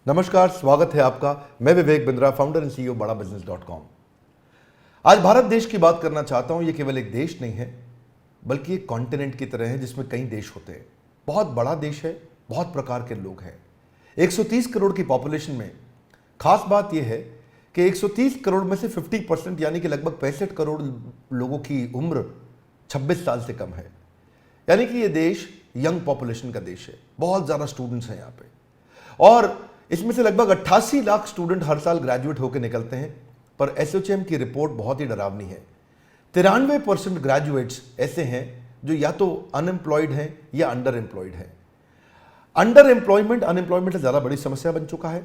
नमस्कार, स्वागत है आपका। मैं Vivek Bindra, founder and CEO बड़ा बिजनेस.com। आज भारत देश की बात करना चाहता हूं। ये केवल एक देश नहीं है, बल्कि एक कॉन्टिनेंट की तरह है जिसमें कई देश होते हैं। बहुत बड़ा देश है, बहुत प्रकार के लोग हैं। 130 करोड़ की पॉपुलेशन में खास बात यह है कि 130 करोड़ में से 50% यानी कि लगभग 65 करोड़ लोगों की उम्र 26 साल से कम है। यानी कि ये देश यंग पॉपुलेशन का देश है। बहुत ज़्यादा स्टूडेंट्स हैं यहाँ पे, और इसमें से लगभग 88 लाख स्टूडेंट हर साल ग्रेजुएट होकर निकलते हैं। पर एसोचैम की रिपोर्ट बहुत ही डरावनी है। 93% ग्रेजुएट्स ऐसे हैं जो या तो अनएम्प्लॉयड हैं या अंडर एम्प्लॉयड हैं। अंडर एम्प्लॉयमेंट अनएम्प्लॉयमेंट से ज़्यादा बड़ी समस्या बन चुका है।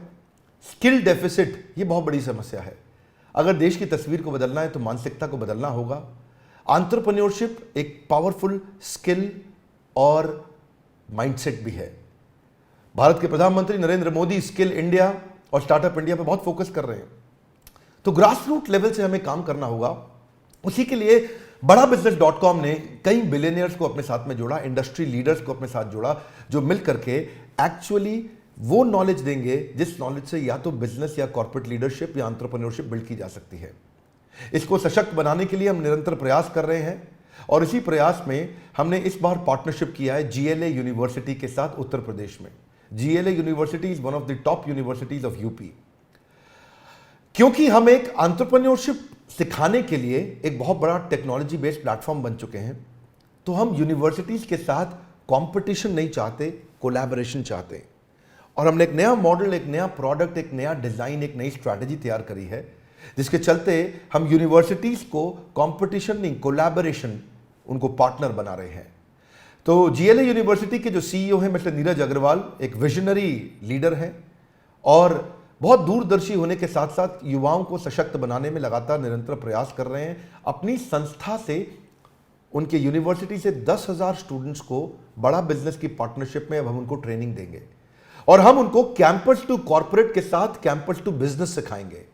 स्किल डेफिसिट ये बहुत बड़ी समस्या है। अगर देश की तस्वीर को बदलना है तो मानसिकता को बदलना होगा। एंटरप्रेन्योरशिप एक पावरफुल स्किल और माइंडसेट भी है। भारत के प्रधानमंत्री नरेंद्र मोदी स्किल इंडिया और स्टार्टअप इंडिया पे बहुत फोकस कर रहे हैं। तो ग्रास रूट लेवल से हमें काम करना होगा। उसी के लिए बड़ा बिजनेस.com ने कई बिलियनियर्स को अपने साथ में जोड़ा, इंडस्ट्री लीडर्स को अपने साथ जोड़ा, जो मिल करके एक्चुअली वो नॉलेज देंगे जिस नॉलेज से या तो बिजनेस या कॉर्पोरेट लीडरशिप या एंटरप्रेन्योरशिप बिल्ड की जा सकती है। इसको सशक्त बनाने के लिए हम निरंतर प्रयास कर रहे हैं, और इसी प्रयास में हमने इस बार पार्टनरशिप किया है GLA यूनिवर्सिटी के साथ उत्तर प्रदेश में। GLA university is one of the top universities of UP. क्योंकि हम एक एंटरप्रेन्योरशिप सिखाने के लिए एक बहुत बड़ा टेक्नोलॉजी बेस्ड प्लेटफॉर्म बन चुके हैं, तो हम यूनिवर्सिटीज के साथ कंपटीशन नहीं चाहते, कोलैबोरेशन चाहते हैं। और हमने एक नया मॉडल, एक नया प्रोडक्ट, एक नया डिजाइन, एक नई स्ट्रैटेजी तैयार करी है, जिसके चलते हम यूनिवर्सिटीज को कंपटीशन नहीं, कोलैबोरेशन, उनको पार्टनर बना रहे हैं। तो GLA यूनिवर्सिटी के जो CEO हैं मिस्टर नीरज अग्रवाल एक विजनरी लीडर हैं, और बहुत दूरदर्शी होने के साथ साथ युवाओं को सशक्त बनाने में लगातार निरंतर प्रयास कर रहे हैं। अपनी संस्था से, उनके यूनिवर्सिटी से 10,000 स्टूडेंट्स को बड़ा बिजनेस की पार्टनरशिप में अब हम उनको ट्रेनिंग देंगे, और हम उनको कैंपस टू कॉर्पोरेट के साथ कैंपस टू बिजनेस सिखाएंगे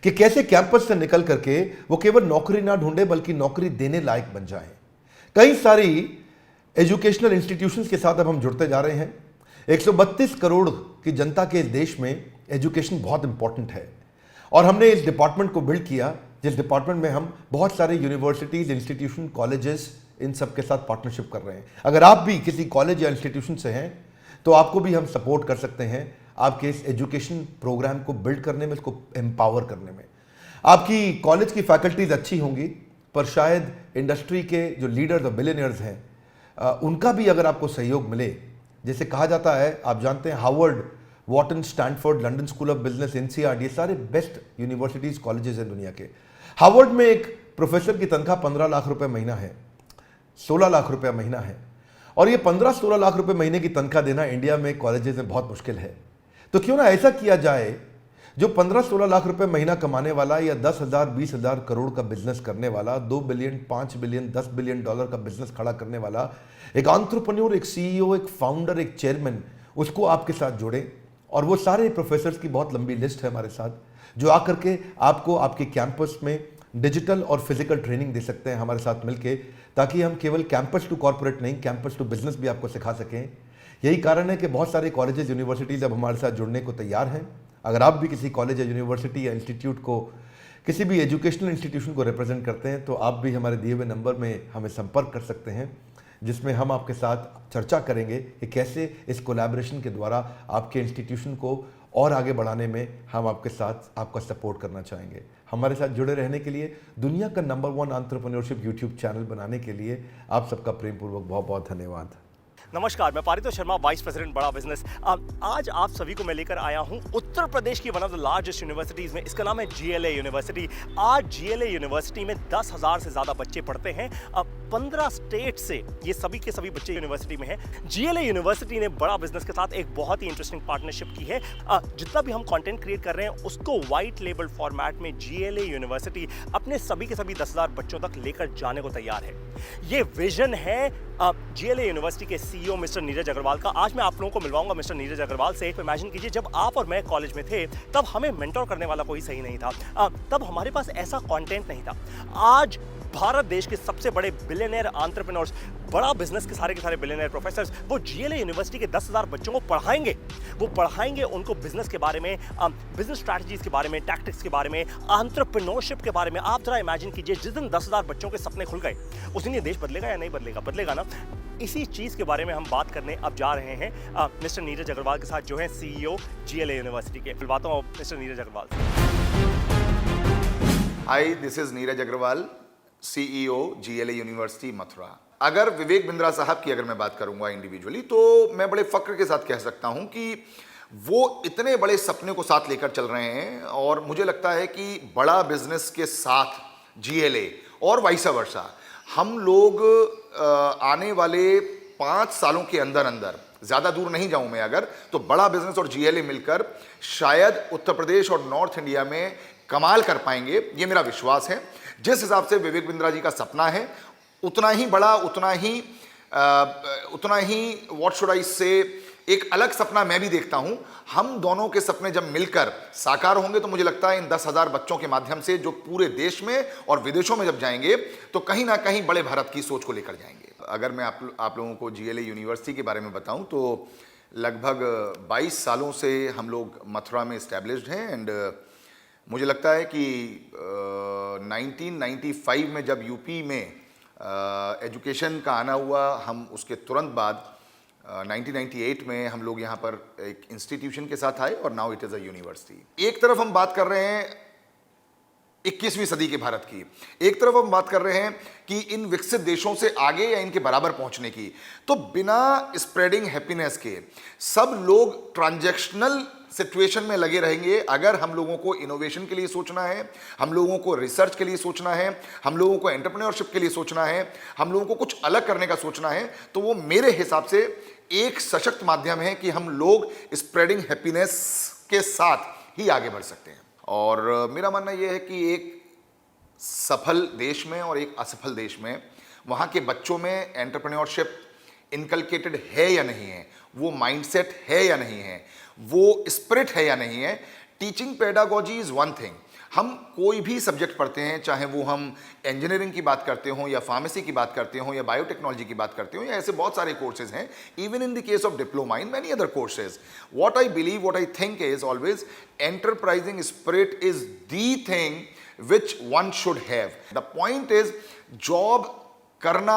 कि कैसे कैंपस से निकल करके वो केवल नौकरी ना ढूंढे बल्कि नौकरी देने लायक बन जाएं। कई सारी एजुकेशनल इंस्टीट्यूशंस के साथ अब हम जुड़ते जा रहे हैं। 132 करोड़ की जनता के इस देश में एजुकेशन बहुत इंपॉर्टेंट है, और हमने इस डिपार्टमेंट को बिल्ड किया जिस डिपार्टमेंट में हम बहुत सारे यूनिवर्सिटीज, इंस्टीट्यूशन, कॉलेजेस, इन सब के साथ पार्टनरशिप कर रहे हैं। अगर आप भी किसी कॉलेज या इंस्टीट्यूशन से हैं तो आपको भी हम सपोर्ट कर सकते हैं आपके इस एजुकेशन प्रोग्राम को बिल्ड करने में, इसको एम्पावर करने में। आपकी कॉलेज की फैकल्टीज अच्छी होंगी, पर शायद इंडस्ट्री के जो लीडर्स और बिलियनियर्स हैं उनका भी अगर आपको सहयोग मिले, जैसे कहा जाता है, आप जानते हैं Harvard, Wharton, Stanford, London school of business, NCERT, ये सारे बेस्ट यूनिवर्सिटीज, कॉलेजेस हैं दुनिया के। हार्वर्ड में एक प्रोफेसर की तनख्वाह 15 लाख रुपए महीना है, 16 लाख रुपए महीना है, और ये 15-16 लाख रुपए महीने की तनख्वाह देना इंडिया में कॉलेजेस में बहुत मुश्किल है। तो क्यों ना ऐसा किया जाए, जो 15-16 लाख रुपए महीना कमाने वाला या 10,000, 20,000 करोड़ का बिजनेस करने वाला, 2 बिलियन, 5 बिलियन, 10 बिलियन डॉलर का बिजनेस खड़ा करने वाला एक एंटरप्रेन्योर, एक CEO, एक फाउंडर, एक चेयरमैन, उसको आपके साथ जोड़ें। और वो सारे प्रोफेसर्स की बहुत लंबी लिस्ट है हमारे साथ, जो आकर के आपको आपके कैंपस में डिजिटल और फिजिकल ट्रेनिंग दे सकते हैं हमारे साथ मिलके, ताकि हम केवल कैंपस टू कॉर्पोरेट नहीं, कैंपस टू बिजनेस भी आपको सिखा सकें। यही कारण है कि बहुत सारे कॉलेजेस, यूनिवर्सिटीज अब हमारे साथ जुड़ने को तैयार हैं। अगर आप भी किसी कॉलेज या यूनिवर्सिटी या इंस्टीट्यूट को, किसी भी एजुकेशनल इंस्टीट्यूशन को रिप्रेजेंट करते हैं, तो आप भी हमारे दिए हुए नंबर में हमें संपर्क कर सकते हैं, जिसमें हम आपके साथ चर्चा करेंगे कि कैसे इस कोलैबोरेशन के द्वारा आपके इंस्टीट्यूशन को और आगे बढ़ाने में हम आपके साथ आपका सपोर्ट करना चाहेंगे। हमारे साथ जुड़े रहने के लिए, दुनिया का नंबर 1 एंटरप्रेन्योरशिप यूट्यूब चैनल बनाने के लिए आप सबका प्रेमपूर्वक बहुत बहुत धन्यवाद। नमस्कार, मैं पारितोष शर्मा, वाइस प्रेसिडेंट बड़ा बिजनेस। आज आप सभी को मैं लेकर आया हूं उत्तर प्रदेश की one of the largest universities में। इसका नाम है GLA यूनिवर्सिटी। आज GLA यूनिवर्सिटी में 10,000 से ज़्यादा बच्चे पढ़ते हैं। 15 स्टेट से ये सभी के सभी बच्चे यूनिवर्सिटी में हैं। GLA यूनिवर्सिटी ने बड़ा बिजनेस के साथ एक बहुत ही इंटरेस्टिंग पार्टनरशिप की है। जितना भी हम कंटेंट क्रिएट कर रहे हैं उसको वाइट लेबल फॉर्मेट में GLA यूनिवर्सिटी अपने सभी के सभी 10,000 बच्चों तक लेकर जाने को तैयार है। ये विजन है GLA यूनिवर्सिटी के CEO मिस्टर नीरज अग्रवाल का। आज मैं आप लोगों को मिलवाऊंगा मिस्टर नीरज अग्रवाल से। इमेजिन कीजिए, जब आप और मैं कॉलेज में थे तब हमें मेंटोर करने वाला कोई सही नहीं था, तब हमारे पास ऐसा कंटेंट नहीं था। आज भारत देश के सबसे बड़े बिलियनियर एंटरप्रेन्योर्स, बड़ा बिजनेस के सारे बिलियनियर प्रोफेसर्स वो जीएलए यूनिवर्सिटी के 10,000 बच्चों को पढ़ाएंगे। वो पढ़ाएंगे उनको बिजनेस के बारे में, बिजनेस स्ट्रैटेजीज के बारे में, टैक्टिक्स के बारे में, एंटरप्रेन्योरशिप के बारे में। आप जरा इमेजिन कीजिए, जिस दिन 10,000 बच्चों के सपने खुल गए उस दिन ये देश बदलेगा या नहीं बदलेगा? बदलेगा ना। इसी चीज के बारे में हम बात करने अब जा रहे हैं मिस्टर नीरज अग्रवाल के साथ, जो है सीईओ जीएलए यूनिवर्सिटी के। मिलवाता हूं मिस्टर नीरज अग्रवाल से। Hi, this is Neeraj Agarwal, CEO GLA university Mathura. अगर विवेक बिंद्रा साहब की अगर मैं बात करूंगा इंडिविजुअली, तो मैं बड़े फक्र के साथ कह सकता हूं कि वो इतने बड़े सपने को साथ लेकर चल रहे हैं, और मुझे लगता है कि बड़ा बिजनेस के साथ जीएलए और वाइस वर्सा हम लोग आने वाले 5 सालों के अंदर अंदर, ज्यादा दूर नहीं जाऊं मैं अगर, तो बड़ा बिजनेस और जीएलए मिलकर शायद उत्तर प्रदेश और नॉर्थ इंडिया में कमाल कर पाएंगे, ये मेरा विश्वास है। जिस हिसाब से विवेक बिंद्रा जी का सपना है, उतना ही बड़ा, उतना ही व्हाट शुड आई से, एक अलग सपना मैं भी देखता हूं। हम दोनों के सपने जब मिलकर साकार होंगे तो मुझे लगता है इन 10,000 बच्चों के माध्यम से जो पूरे देश में और विदेशों में जब जाएंगे तो कहीं ना कहीं बड़े भारत की सोच को लेकर जाएंगे। अगर मैं आप लोगों को जीएलए यूनिवर्सिटी के बारे में बताऊं तो लगभग 22 सालों से हम लोग मथुरा में इस्टेब्लिश्ड हैं, एंड मुझे लगता है कि 1995 में जब यूपी में एजुकेशन का आना हुआ, हम उसके तुरंत बाद 1998 में हम लोग यहाँ पर एक इंस्टीट्यूशन के साथ आए, और now it is a university. एक तरफ हम बात कर रहे हैं 21वीं सदी के भारत की, एक तरफ हम बात कर रहे हैं कि इन विकसित देशों से आगे या इनके बराबर पहुंचने की, तो बिना स्प्रेडिंग हैप्पीनेस के सब लोग ट्रांजैक्शनल सिचुएशन में लगे रहेंगे। अगर हम लोगों को इनोवेशन के लिए सोचना है, हम लोगों को रिसर्च के लिए सोचना है, हम लोगों को एंटरप्रेन्योरशिप के लिए सोचना है, हम लोगों को कुछ अलग करने का सोचना है, तो वो मेरे हिसाब से एक सशक्त माध्यम है कि हम लोग स्प्रेडिंग हैप्पीनेस के साथ ही आगे बढ़ सकते हैं। और मेरा मानना यह है कि एक सफल देश में और एक असफल देश में वहाँ के बच्चों में एंटरप्रेन्योरशिप इनकलकेटेड है या नहीं है, वो माइंडसेट है या नहीं है, वो स्पिरिट है या नहीं है। Teaching pedagogy is one thing. हम कोई भी सब्जेक्ट पढ़ते हैं, चाहे वो हम इंजीनियरिंग की बात करते हों या फार्मेसी की बात करते हों या बायोटेक्नोलॉजी की बात करते हों, या ऐसे बहुत सारे कोर्सेज हैं, even in the case of diploma in many other courses. What I believe, what I think is always enterprising spirit is the thing which one should have. The point is job करना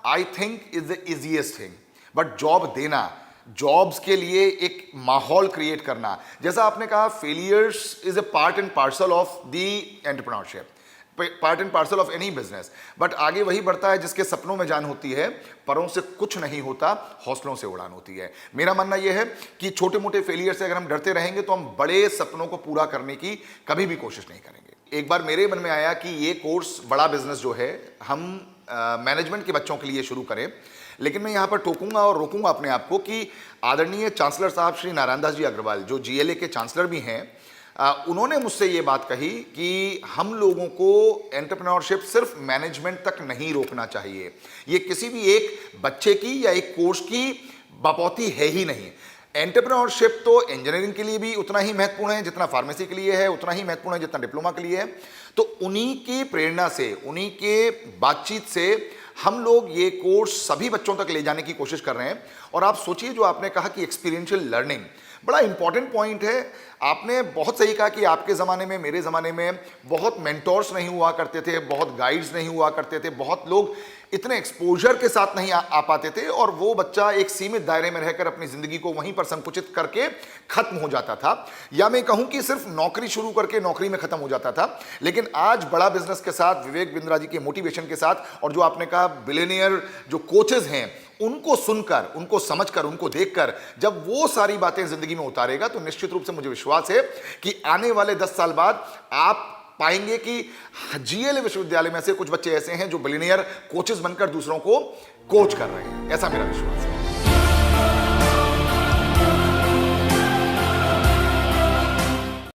I think is the easiest thing, but job देना, jobs के लिए एक माहौल create करना, जैसा आपने कहा, failures is a part and parcel of the entrepreneurship, part and parcel of any business. But आगे वही बढ़ता है जिसके सपनों में जान होती है, परों से कुछ नहीं होता, हौसलों से उड़ान होती है। मेरा मानना यह है कि छोटे मोटे फेलियर से अगर हम डरते रहेंगे तो हम बड़े सपनों को पूरा करने की कभी भी कोशिश नहीं करेंगे। एक बार मेरे मन में आया कि ये कोर्स बड़ा बिजनेस जो है हम मैनेजमेंट के बच्चों के लिए शुरू करें, लेकिन मैं यहाँ पर टोकूंगा और रोकूंगा अपने आप को कि आदरणीय चांसलर साहब श्री नारायण दास जी अग्रवाल, जो जीएलए के चांसलर भी हैं, उन्होंने मुझसे ये बात कही कि हम लोगों को एंटरप्रेन्योरशिप सिर्फ मैनेजमेंट तक नहीं रोकना चाहिए। ये किसी भी एक बच्चे की या एक कोर्स की बपौती है ही नहीं। एंटरप्रेन्योरशिप तो इंजीनियरिंग के लिए भी उतना ही महत्वपूर्ण है जितना फार्मेसी के लिए है, उतना ही महत्वपूर्ण है जितना डिप्लोमा के लिए है। तो उन्हीं की प्रेरणा से, उन्हीं के बातचीत से हम लोग ये कोर्स सभी बच्चों तक ले जाने की कोशिश कर रहे हैं। और आप सोचिए, जो आपने कहा कि एक्सपीरियंशियल लर्निंग बड़ा इंपॉर्टेंट पॉइंट है। आपने बहुत सही कहा कि आपके ज़माने में, मेरे ज़माने में बहुत मेंटोर्स नहीं हुआ करते थे, बहुत गाइड्स नहीं हुआ करते थे, बहुत लोग इतने एक्सपोजर के साथ नहीं आ पाते थे, और वो बच्चा एक सीमित दायरे में रहकर अपनी ज़िंदगी को वहीं पर संकुचित करके ख़त्म हो जाता था, या मैं कहूँ कि सिर्फ नौकरी शुरू करके नौकरी में ख़त्म हो जाता था। लेकिन आज बड़ा बिजनेस के साथ, विवेक बिंद्रा जी के मोटिवेशन के साथ, और जो आपने कहा बिलियनियर जो कोचेज हैं, उनको सुनकर, उनको समझकर, उनको देखकर जब वो सारी बातें जिंदगी में उतारेगा, तो निश्चित रूप से मुझे विश्वास है कि आने वाले 10 साल बाद आप पाएंगे कि जीएलए विश्वविद्यालय में से कुछ बच्चे ऐसे हैं जो बिलियनियर कोचेस बनकर दूसरों को कोच कर रहे हैं। ऐसा मेरा विश्वास है।